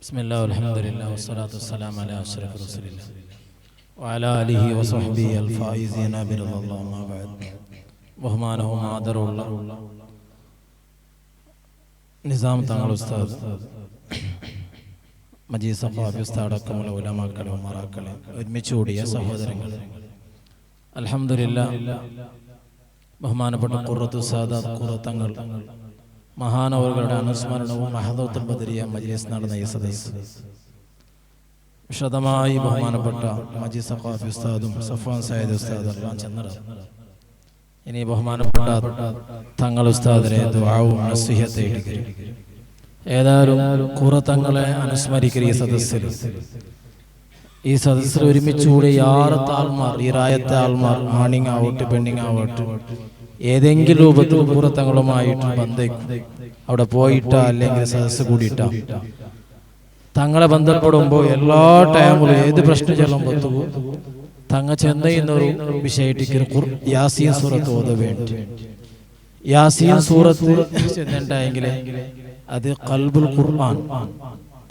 ബിസ്മില്ലാഹി വൽഹംദുലില്ലാഹി വസ്സലാത്തു വസ്സലാമു അലാ അഷ്റഫി റസൂലില്ലാഹി വഅലാ ആലിഹി വസഹ്ബിഹി അൽ ഫായിസീന ബിറളില്ലാഹി അമ്മാ ബഅദ്. ബഹുമാനവും ആദരവുള്ള നിസാം തങ്ങൾ ഉസ്താദ്, മജീദ് സഖാഫി ഉസ്താദ് അടക്കമുള്ള ഉലമാക്കളെ ഉമറാക്കളെ, ഒരുമിച്ച് കൂടിയ സഹോദരങ്ങൾ, അൽഹംദുലില്ലാഹ് ബഹുമാനപ്പെട്ട ഖുറത്തു സാദാത്ത് ഖുറത്തങ്ങൾ മഹാനവറുകളുടെ അനുസ്മരണവും മഹദത്തുൽ ബദരിയ മജ്ലിസ് നടന്ന ഈ സദസ്സ് വിശദമായി ബഹുമാനപ്പെട്ട മജീദ് സഖാഫി ഉസ്താദും സഫ്വാൻ സയ്യിദ് ഉസ്താദ് എല്ലാം ചെന്നറ. ഇനി ബഹുമാനപ്പെട്ട തങ്ങൾ ഉസ്താദിനെ ദുആവും നസീഹത്തും ഇടിക്കരും. ഏതായാലും ഖുറത്തങ്ങളെ അനുസ്മരിക്കുന്ന ഈ സദസ്സിൽ ഒരുമിച്ചുകൂടി യാറത്തെ ആൾമാർ, ഈ റായത്തെ ആൾമാർ, ആണിങ് ആവട്ടെ പെണ്ണിങ് ആവട്ടെ, ഏതെങ്കിലും രൂപത്തിൽ ഖുറത്തങ്ങളുമായിട്ട് ബന്ധം അവിടെ പോയിട്ടാ അല്ലെങ്കിൽ സദസ്സ് കൂടിയിട്ടാ തങ്ങളെ ബന്ധപ്പെടുമ്പോൾ എല്ലാ ടൈമിലും ഏത് പ്രശ്നം ചെല്ലുമ്പോൾ തങ്ങ ചെന്നൊരു വിഷയത്തിക്ക് യാസീൻ സൂറത്ത് ഓത വേണ്ടി. യാസീൻ സൂറത്ത് ചെന്നിട്ടുണ്ടെങ്കിൽ അത് ഖൽബുൽ ഖുർആൻ,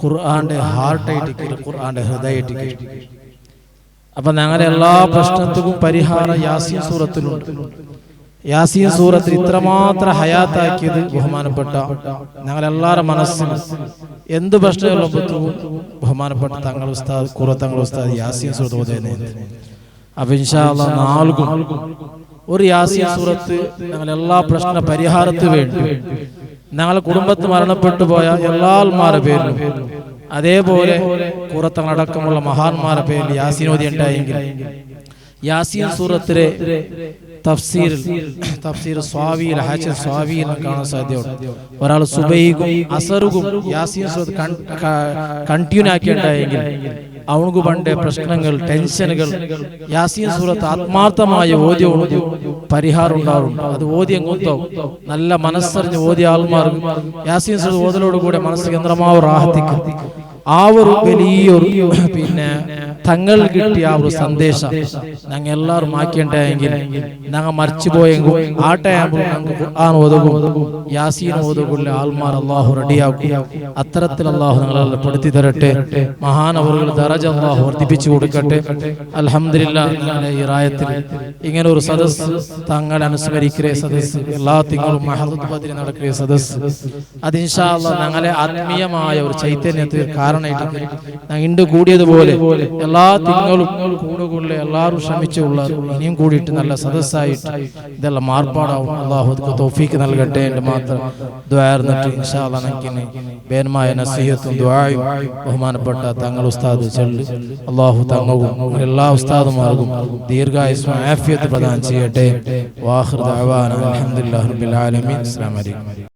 ഖുർആന്റെ ഹാർട്ടായിട്ട്, ഖുർആന്റെ ഹൃദയത്തിക്ക്. അപ്പൊ ഞങ്ങളുടെ എല്ലാ പ്രശ്നത്തിനും പരിഹാരം യാസീൻ സൂറത്തിലുണ്ട്. യാസീൻ സൂറത്തിൽ ഇത്രമാത്രം ഹയാത്താക്കിയത് ബഹുമാനപ്പെട്ട ഞങ്ങളെല്ലാവരുടെ മനസ്സിൽ എന്ത് പ്രശ്നമുള്ളപ്പോഴും ബഹുമാനപ്പെട്ട തങ്ങൾ ഉസ്താദ്, ഖുറത്തങ്ങൾ ഉസ്താദ് യാസീൻ സൂറത്ത് ഓതുന്നത്. അപ്പൊ ഇൻഷാ അല്ലാഹ് നാൾക്കും ഒരു യാസീൻ സൂറത്ത് ഞങ്ങളെല്ലാ പ്രശ്ന പരിഹാരത്തിന് വേണ്ടി, ഞങ്ങളുടെ കുടുംബത്തിൽ മരണപ്പെട്ടു പോയ എല്ലാ ആൾമാരുടെ പേരിലും, അതേപോലെ ഖുറത്തങ്ങളടക്കമുള്ള മഹാന്മാരുടെ പേരിൽ യാസീൻ ഓതി ഉണ്ടായെങ്കിൽ യാസീൻ സൂറത്തിലെ തഫ്സീർ സ്വാവിയിൽ ഹാജർ സ്വാവിയിൽ കാണാൻ സാധ്യതയുണ്ട്. ഒരാൾ സുബൈക്കും അസറുക്കും യാസീൻ സൂറത്ത് കണ്ടിന്യൂ ആക്കിയിട്ടുണ്ടായെങ്കിൽ അവനക്ക് പണ്ടേ പ്രശ്നങ്ങൾ, ടെൻഷനുകൾ യാസീൻ സൂറത്ത് ആത്മാർത്ഥമായ ഓദ്യ പരിഹാരം ഉണ്ടാറുണ്ട്. അത് ഓദ്യം കൊന്തോ നല്ല മനസ്സറിഞ്ഞ് ഓദ്യ ആൾമാർ യാസീൻ സൂറത്ത് ഓതലോടുകൂടെ മനസ്സ് കേന്ദ്രമാവ് റാഹത്തിക്കും. ആ ഒരു വലിയൊരു തങ്ങൾ കിട്ടിയ ആ ഒരു സന്ദേശം ഞങ്ങൾ എല്ലാവരും ആക്കിയിട്ടുണ്ടെങ്കിൽ ഞങ്ങൾ മരിച്ചുപോയെങ്കിൽ ആ ടൈമിൽ ഞങ്ങൾക്ക് ഖുർആൻ ഓതുകയും യാസീൻ ഓതുകയുള്ള ആൾമാർ അള്ളാഹു റെഡിയാക്കും. അത്തരത്തിൽ അള്ളാഹു ഞങ്ങളെ പെടുത്തി തരട്ടെ. മഹാനവറുകൾ ദറജ അള്ളാഹു വർദ്ധിപ്പിച്ചു കൊടുക്കട്ടെ. അൽഹംദുലില്ലാഹ് ഞങ്ങളെ ഈ റായത്തിൽ ഇങ്ങനെ ഒരു സദസ്സ്, തങ്ങളെ അനുസ്മരിക്കുന്ന സദസ്സ്, എല്ലാ തിങ്കളും മഹദത്ത് ബദരി നടക്കുന്ന സദസ്സ്, അത് ഇൻഷാ അല്ലാഹ് ഞങ്ങളെ ആത്മീയമായ ഒരു ചൈതന്യത്തിൽ കാരണമായിട്ട് ഞങ്ങൾ ഇണ്ട് കൂടിയതുപോലെ എല്ലാ തിങ്കളും കൂടുകളിലെ എല്ലാവരും ശ്രമിച്ചുള്ള ഇനിയും കൂടിയിട്ട് നല്ല സദസ്സായിട്ട് ഇതെല്ലാം മാർപ്പാടാവും. അള്ളാഹു തൗഫീക്ക് നൽകട്ടെ. എൻ്റെ മാത്രം ദ്വാർന്നിട്ട് ഇൻഷാ അല്ലാഹ് ഞങ്ങൾക്ക് ബേനമായ നസീഹത്തും ദുആയും ബഹുമാനപ്പെട്ട തങ്ങൾ ഉസ്താദ് ചൊല്ലി അള്ളാഹു തങ്ങവും എല്ലാ ഉസ്താദുമാർക്കും ദീർഘായുസ്സും ആഫിയത്ത് പ്രദാനം ചെയ്യട്ടെ. വാഖിർ ദഅവാന അൽഹംദുലില്ലാഹി റബ്ബിൽ ആലമീൻ. അസ്സലാമു അലൈക്കും.